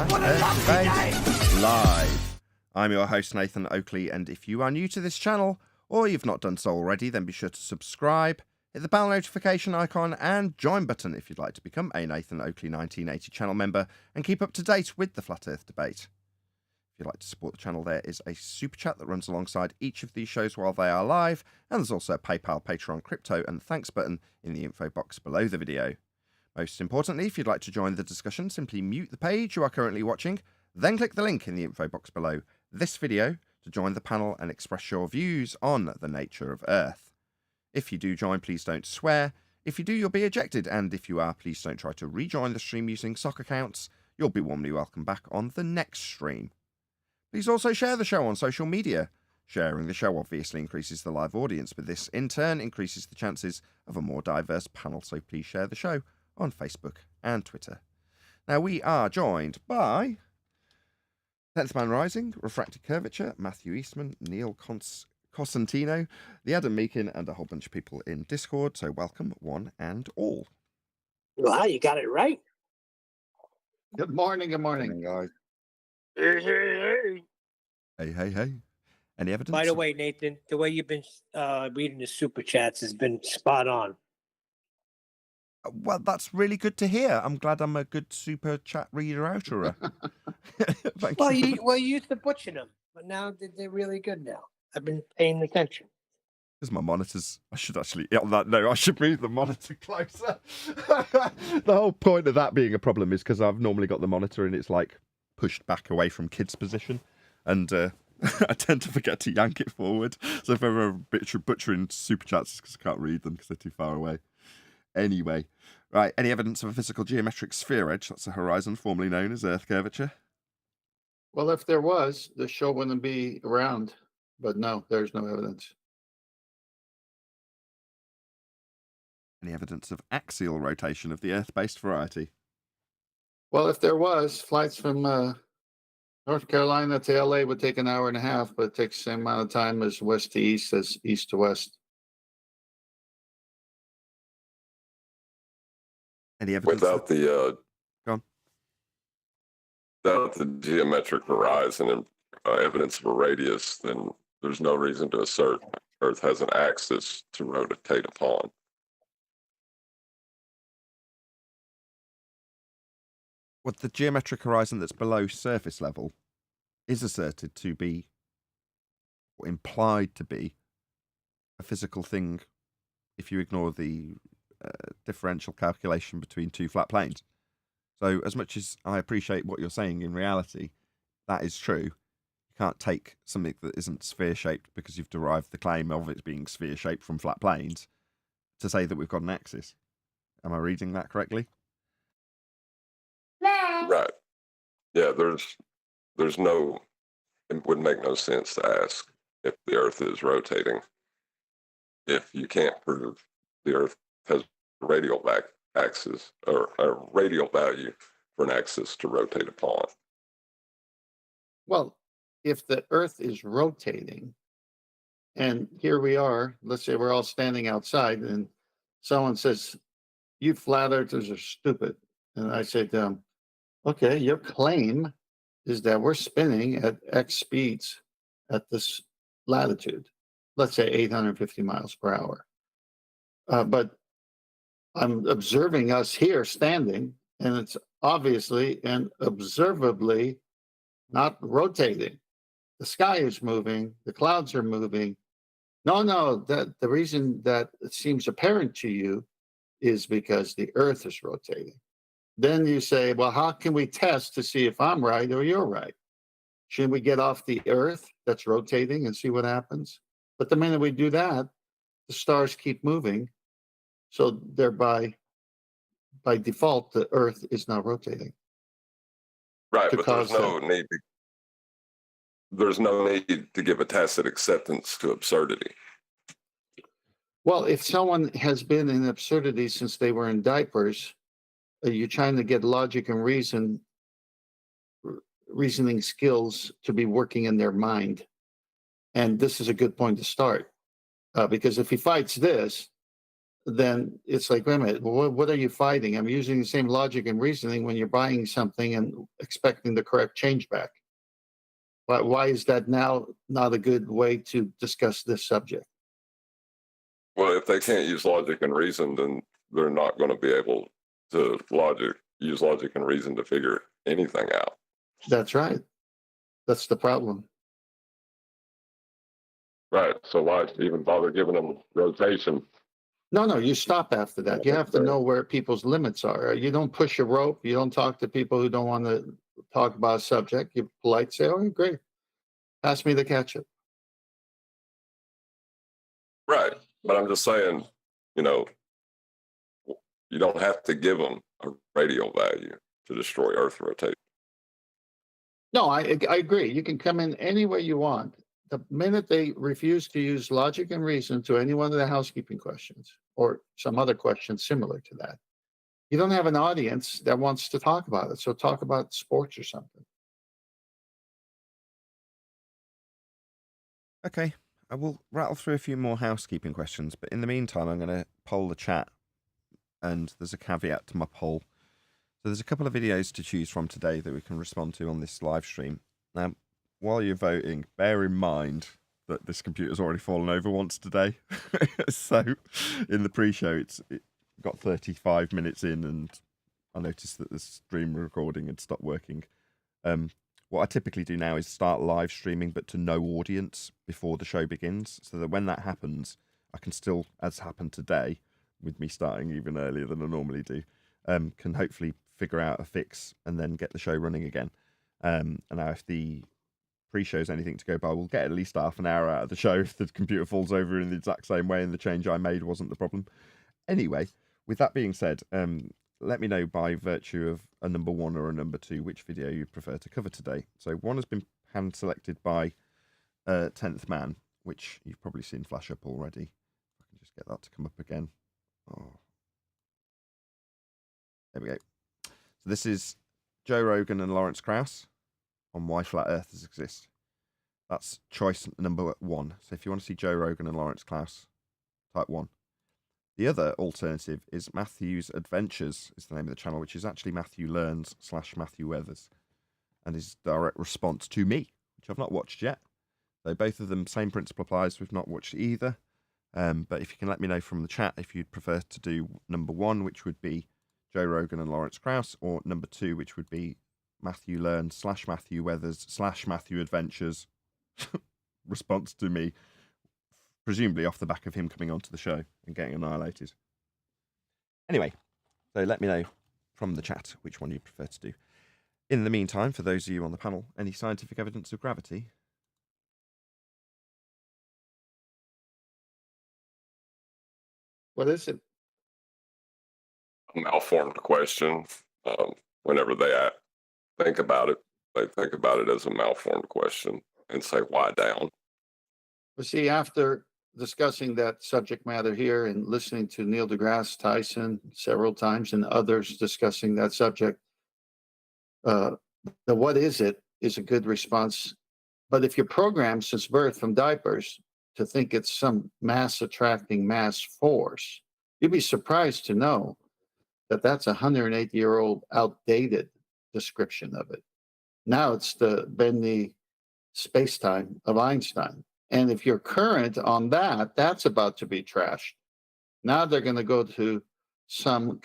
Flat Earth Debate Live. I'm your host, Nathan Oakley, and if you are new to this channel, or you've not done so already, then be sure to subscribe, hit the bell notification icon, and join button if you'd like to become a Nathan Oakley 1980 channel member and keep up to date with the Flat Earth Debate. If you'd like to support the channel, there is a super chat that runs alongside each of these shows while they are live, and there's also a PayPal, Patreon, crypto, and thanks button in the info box below the video. Most importantly, if you'd like to join the discussion, simply mute the page you are currently watching, then click the link in the info box below this video to join the panel and express your views on the nature of Earth. If you do join, please don't swear. If you do, you'll be ejected, and if you are, please don't try to rejoin the stream using sock accounts. You'll be warmly welcome back on the next stream. Please also share the show on social media. Sharing the show obviously increases the live audience, but this in turn increases the chances of a more diverse panel, so please share the show on Facebook and Twitter. Now we are joined by 10th Man Rising, Refracted Curvature, Mathew Eastman, Neil Cosentino, the Adam Meakin, and a whole bunch of people in Discord, so welcome one and all. Wow, you got it right. Good morning, guys. Hey. Hey. Any evidence? By the way, Nathan, the way you've been reading the super chats has been spot on. Well, that's really good to hear. I'm glad I'm a good super chat reader outerer. Well, you used to butcher them, but now they're really good now. I've been paying attention. Because my monitors, I should actually, on that note, I should move the monitor closer. The whole point of that being a problem is because I've normally got the monitor and it's like pushed back away from kids' position. And I tend to forget to yank it forward. So if I'm ever butchering super chats, it's because I can't read them because they're too far away. Anyway, right, any evidence of a physical geometric sphere edge? That's a horizon formerly known as Earth curvature. Well, if there was, the show wouldn't be around. But no, there's no evidence. Any evidence of axial rotation of the Earth-based variety? Well, if there was, flights from North Carolina to LA would take an hour and a half, but it takes the same amount of time as west to east as east to west. Any evidence without Go on. without the geometric horizon and evidence of a radius, then there's no reason to assert Earth has an axis to rotate upon. What the geometric horizon that's below surface level is asserted to be, or implied to be, a physical thing if you ignore the differential calculation between two flat planes. So as much as I appreciate what you're saying, in reality, that is true. You can't take something that isn't sphere-shaped because you've derived the claim of it being sphere-shaped from flat planes to say that we've got an axis. Am I reading that correctly? Right. Yeah, there's no, it would make no sense to ask if the Earth is rotating if you can't prove the Earth has a radial axis or a radial value for an axis to rotate upon. Well, if the Earth is rotating, and here we are, let's say we're all standing outside, and someone says, "You flat earthers are stupid." And I say to them, okay, your claim is that we're spinning at X speeds at this latitude, let's say 850 miles per hour. But I'm observing us here standing, and it's obviously and observably not rotating. The sky is moving, the clouds are moving. No, that the reason that it seems apparent to you is because the Earth is rotating. Then you say, well, how can we test to see if I'm right or you're right? Should we get off the Earth that's rotating and see what happens? But the minute we do that, the stars keep moving. So thereby, by default, the Earth is now rotating. Right, but there's no need to give a tacit acceptance to absurdity. Well, if someone has been in absurdity since they were in diapers, you're trying to get logic and reasoning skills to be working in their mind. And this is a good point to start. Because if he fights this, then it's like, wait a minute, what are you fighting? I'm using the same logic and reasoning when you're buying something and expecting the correct change back. Why is that now not a good way to discuss this subject? Well, if they can't use logic and reason, then they're not going to be able to use logic and reason to figure anything out. That's right. That's the problem. Right. So why even bother giving them rotation? No, you stop after that. You have to know where people's limits are. You don't push a rope. You don't talk to people who don't want to talk about a subject. You polite say, "Oh, great. Pass me the ketchup." Right. But I'm just saying, you know, you don't have to give them a radial value to destroy Earth rotation. No, I agree. You can come in any way you want. The minute they refuse to use logic and reason to any one of the housekeeping questions or some other question similar to that, you don't have an audience that wants to talk about it. So talk about sports or something. Okay, I will rattle through a few more housekeeping questions, but in the meantime, I'm going to poll the chat, and there's a caveat to my poll. So there's a couple of videos to choose from today that we can respond to on this live stream. Now, while you're voting, bear in mind that this computer's already fallen over once today. So in the pre-show, it got 35 minutes in, and I noticed that the stream recording had stopped working. What I typically do now is start live streaming, but to no audience before the show begins, so that when that happens, I can still, as happened today, with me starting even earlier than I normally do, can hopefully figure out a fix and then get the show running again. And now if the pre-show's anything to go by, we'll get at least half an hour out of the show if the computer falls over in the exact same way and the change I made wasn't the problem. Anyway, with that being said, let me know by virtue of a number 1 or a number 2 which video you prefer to cover today. So one has been hand selected by 10th Man, which you've probably seen flash up already. I can just get that to come up again. Oh. There we go. So this is Joe Rogan and Lawrence Krauss on why flat earthers exist. That's choice number 1. So if you want to see Joe Rogan and Lawrence Krauss, type 1. The other alternative is Mathew's Adventures, is the name of the channel, which is actually Mathew Learns / Mathew Weathers, and is direct response to me, which I've not watched yet. So both of them, same principle applies. We've not watched either. But if you can let me know from the chat if you'd prefer to do number 1, which would be Joe Rogan and Lawrence Krauss, or number 2, which would be Mathew Learns / Mathew Weathers / Mathew Adventures response to me, presumably off the back of him coming onto the show and getting annihilated. Anyway, so let me know from the chat which one you prefer to do. In the meantime, for those of you on the panel, any scientific evidence of gravity? What is it? A malformed question. Whenever they think about it, they think about it as a malformed question and say, why down? Well, see, after discussing that subject matter here and listening to Neil deGrasse Tyson several times and others discussing that subject, the what is it is a good response. But if you're programmed since birth from diapers to think it's some mass attracting mass force, you'd be surprised to know that that's a 108-year-old outdated description of it. Now it's the bendy space-time of Einstein. And if you're current on that, that's about to be trashed. Now they're going to go to some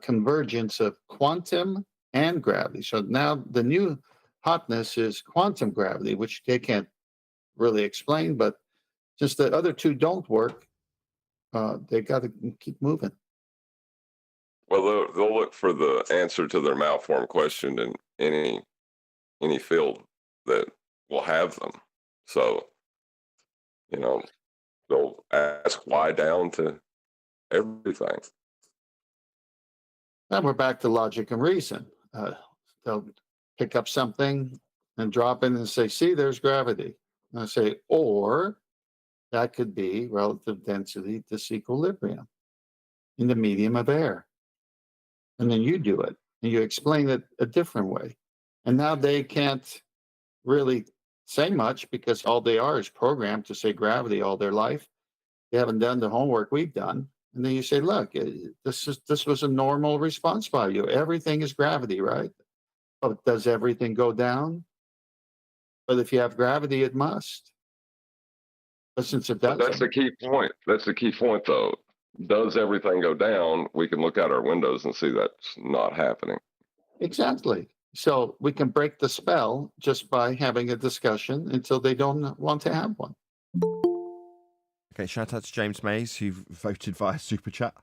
convergence of quantum and gravity. So now the new hotness is quantum gravity, which they can't really explain. But since the other two don't work, they got to keep moving. Well, they'll look for the answer to their malformed question in any field that will have them. So, they'll ask why down to everything. Now we're back to logic and reason. They'll pick up something and drop in and say, see, there's gravity. And I say, or that could be relative density disequilibrium in the medium of air. And then you do it and you explain it a different way. And now they can't really say much because all they are is programmed to say gravity all their life. You haven't done the homework we've done. And then you say, look, this was a normal response by you. Everything is gravity, right? Oh, does everything go down? But if you have gravity, it must. But since it But doesn't, that's the key point. That's the key point, though. Does everything go down? We can look out our windows and see that's not happening. exactly. So we can break the spell just by having a discussion until they don't want to have one. Okay, shout out to James Mays, who voted via Super Chat.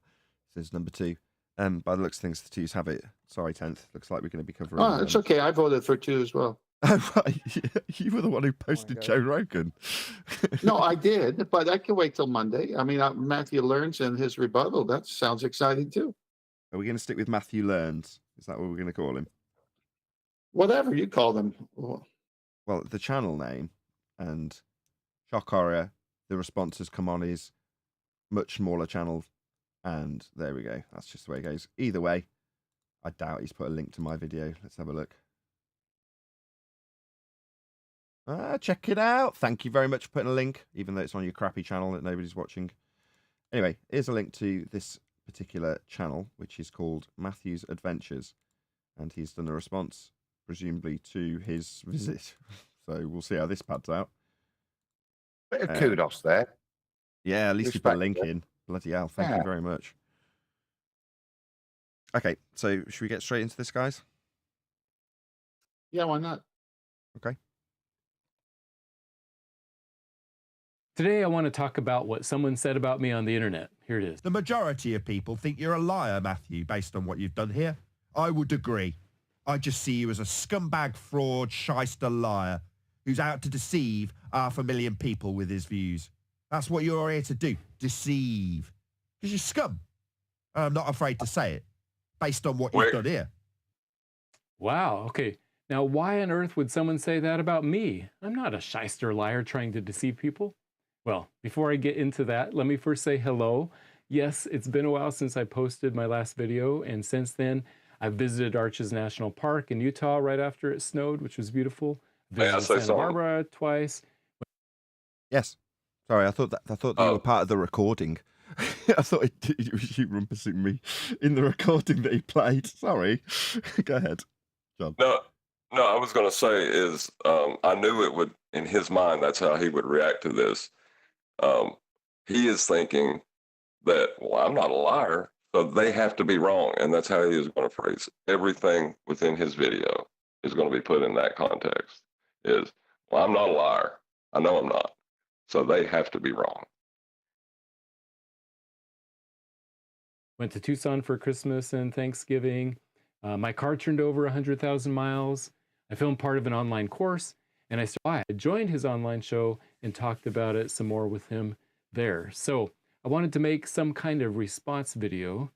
Says number 2. By the looks of things, the 2s have it. Sorry, 10th. Looks like we're going to be covering... Oh, it's okay. I voted for 2 as well. Oh, right. You were the one who posted Joe Rogan. No, I did, but I can wait till Monday. I mean, Matthew Learns and his rebuttal. That sounds exciting too. Are we going to stick with Mathew Learns? Is that what we're going to call him? Whatever you call them. Well, the channel name and shock horror, the response has come on his much smaller channel. And there we go. That's just the way it goes. Either way, I doubt he's put a link to my video. Let's have a look. Check it out. Thank you very much for putting a link, even though it's on your crappy channel that nobody's watching. Anyway, here's a link to this particular channel, which is called Mathew's Adventures. And he's done a response, presumably, to his visit. So we'll see how this pads out. Bit of kudos there. Yeah, at least you put a link in. Bloody hell. Thank you very much. Okay, so should we get straight into this, guys? Yeah, why not? Okay. Today, I want to talk about what someone said about me on the internet. Here it is. The majority of people think you're a liar, Mathew, based on what you've done here. I would agree. I just see you as a scumbag, fraud, shyster liar who's out to deceive 500,000 people with his views. That's what you're here to do, deceive. Because you're scum. And I'm not afraid to say it, based on what you've done here. Wow, okay. Now, why on earth would someone say that about me? I'm not a shyster liar trying to deceive people. Well, before I get into that, let me first say hello. Yes, it's been a while since I posted my last video, and since then, I've visited Arches National Park in Utah right after it snowed, which was beautiful. Visited Santa Barbara twice. Yes. Sorry, I thought you were part of the recording. I thought it was you rumpusing me in the recording that he played. Sorry. Go ahead, John. No, I was going to say is I knew it would, in his mind, that's how he would react to this. He is thinking that, well, I'm not a liar, so they have to be wrong. And that's how he is going to phrase it. Everything within his video is going to be put in that context is, well, I'm not a liar. I know I'm not. So they have to be wrong. Went to Tucson for Christmas and Thanksgiving. My car turned over 100,000 miles. I filmed part of an online course, and I joined his online show and talked about it some more with him there. So I wanted to make some kind of response video.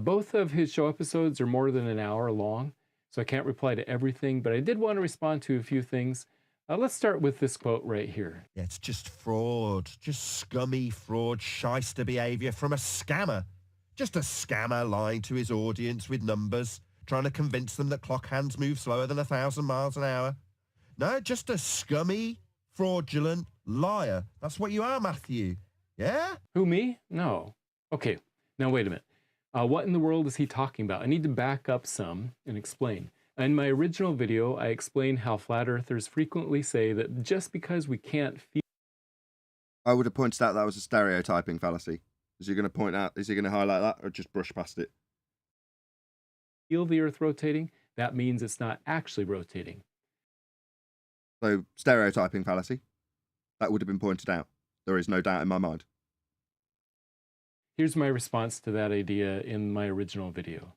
Both of his show episodes are more than an hour long, so I can't reply to everything, but I did want to respond to a few things. Let's start with this quote right here. Yeah, it's just fraud, just scummy fraud, shyster behaviour from a scammer. Just a scammer lying to his audience with numbers, trying to convince them that clock hands move slower than 1,000 miles an hour. No, just a scummy, fraudulent liar. That's what you are, Mathew. Yeah? Who, me? No. Okay, now wait a minute. What in the world is he talking about? I need to back up some and explain. In my original video, I explained how flat earthers frequently say that just because we can't feel... I would have pointed out that was a stereotyping fallacy. Is he going to point out, is he going to highlight that or just brush past it? Feel the earth rotating, that means it's not actually rotating. So, stereotyping fallacy. That would have been pointed out. There is no doubt in my mind. Here's my response to that idea in my original video.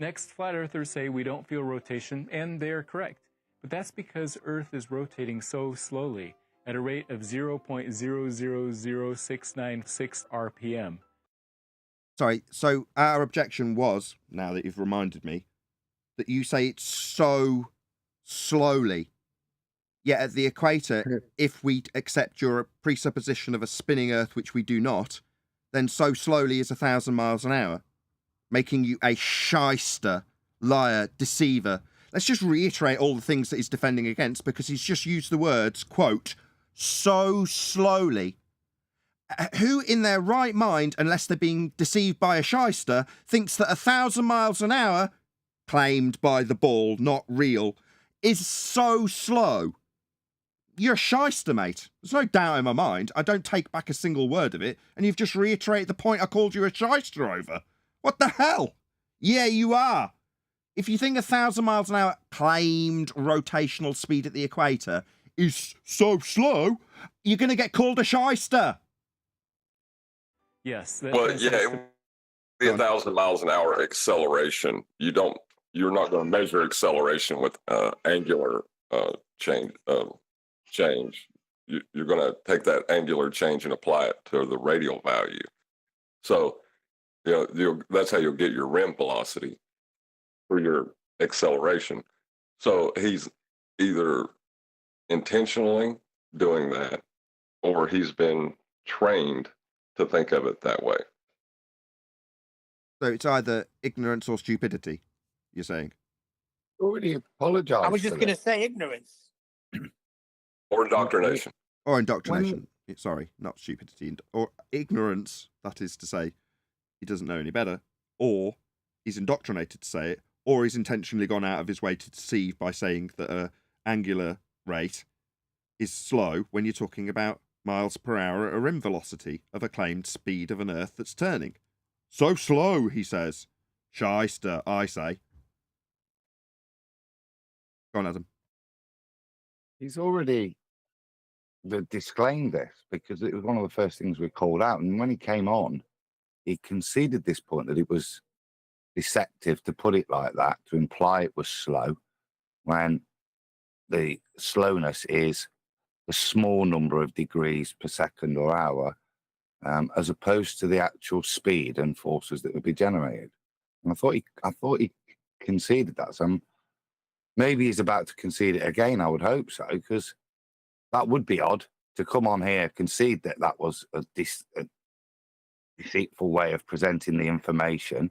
Next, flat earthers say we don't feel rotation, and they are correct. But that's because Earth is rotating so slowly, at a rate of 0.000696 RPM. Sorry, so our objection was, now that you've reminded me, that you say it's so slowly. Yet at the equator, if we accept your presupposition of a spinning Earth, which we do not, then so slowly is 1,000 miles an hour, making you a shyster, liar, deceiver. Let's just reiterate all the things that he's defending against, because he's just used the words, quote, so slowly. Who in their right mind, unless they're being deceived by a shyster, thinks that 1,000 miles an hour, claimed by the ball, not real, is so slow? You're a shyster, mate. There's no doubt in my mind. I don't take back a single word of it, and you've just reiterated the point I called you a shyster over. What the hell? Yeah, you are. If you think 1,000 miles an hour claimed rotational speed at the equator is so slow, you're going to get called a shyster. Yes. Well, yeah, the 1,000 miles an hour acceleration. You're not going to measure acceleration with angular change. You're going to take that angular change and apply it to the radial value. So, that's how you'll get your rim velocity for your acceleration. So he's either intentionally doing that, or he's been trained to think of it that way. So it's either ignorance or stupidity, you're saying? Already apologised. I was just going to say ignorance. Or indoctrination. Or indoctrination. Sorry, not stupidity. Or ignorance, that is to say, he doesn't know any better. Or he's indoctrinated to say it. Or he's intentionally gone out of his way to deceive by saying that an angular rate is slow when you're talking about miles per hour at a rim velocity of a claimed speed of an Earth that's turning. So slow, he says. Shyster, I say. Go on, Adam. He's already disclaimed this because it was one of the first things we called out. And when he came on, he conceded this point that it was deceptive to put it like that, to imply it was slow, when the slowness is a small number of degrees per second or hour, as opposed to the actual speed and forces that would be generated. And I thought he conceded that. So maybe he's about to concede it again. I would hope so, because that would be odd to come on here, concede that that was a deceitful way of presenting the information,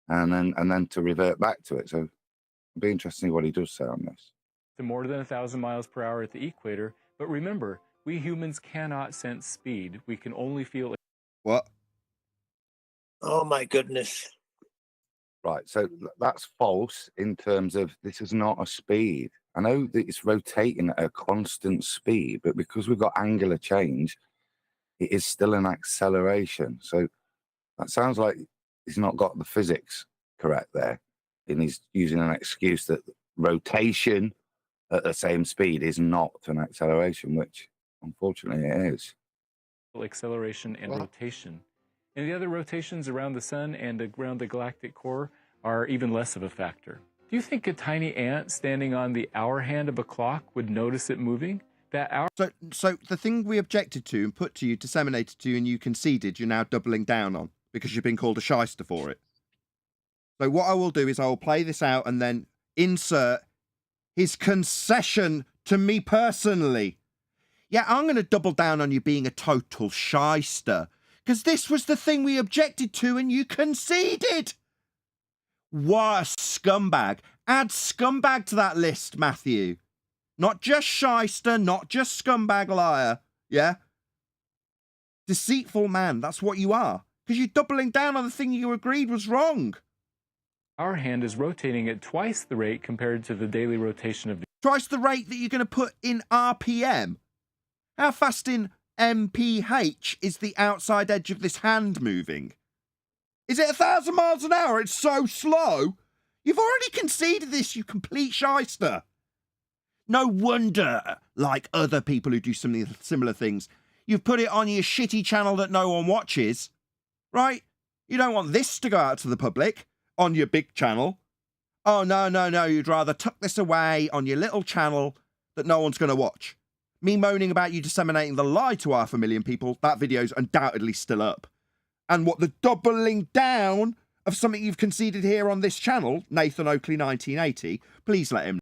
and then to revert back to it. So it'd be interesting what he does say on this. To more than 1,000 miles per hour at the equator. But remember, we humans cannot sense speed. We can only feel it. What? Oh, my goodness. Right, so that's false in terms of this is not a speed. I know that it's rotating at a constant speed, but because we've got angular change, it is still an acceleration. So that sounds like he's not got the physics correct there, and he's using an excuse that rotation at the same speed is not an acceleration, which unfortunately it is. Acceleration and rotation. And the other rotations around the sun and around the galactic core are even less of a factor. Do you think a tiny ant standing on the hour hand of a clock would notice it moving? That hour. So the thing we objected to and put to you, disseminated to you, and you conceded, you're now doubling down on because you've been called a shyster for it. So what I will do is I will play this out and then insert his concession to me personally. Yeah, I'm going to double down on you being a total shyster, because this was the thing we objected to and you conceded. What a scumbag. Add scumbag to that list, Mathew. Not just shyster, not just scumbag liar. Yeah? Deceitful man, that's what you are. Because you're doubling down on the thing you agreed was wrong. Our hand is rotating at twice the rate compared to the daily rotation of the... Twice the rate that you're going to put in RPM. How fast in mph is the outside edge of this hand moving? Is it 1,000 miles an hour? It's so slow. You've already conceded this, you complete shyster. No wonder, like other people who do similar things, you've put it on your shitty channel that no one watches, right? You don't want this to go out to the public on your big channel. Oh, no, you'd rather tuck this away on your little channel that no one's going to watch. Me moaning about you disseminating the lie to 500,000 people, that video's undoubtedly still up. And what the doubling down of something you've conceded here on this channel, Nathan Oakley 1980, please let him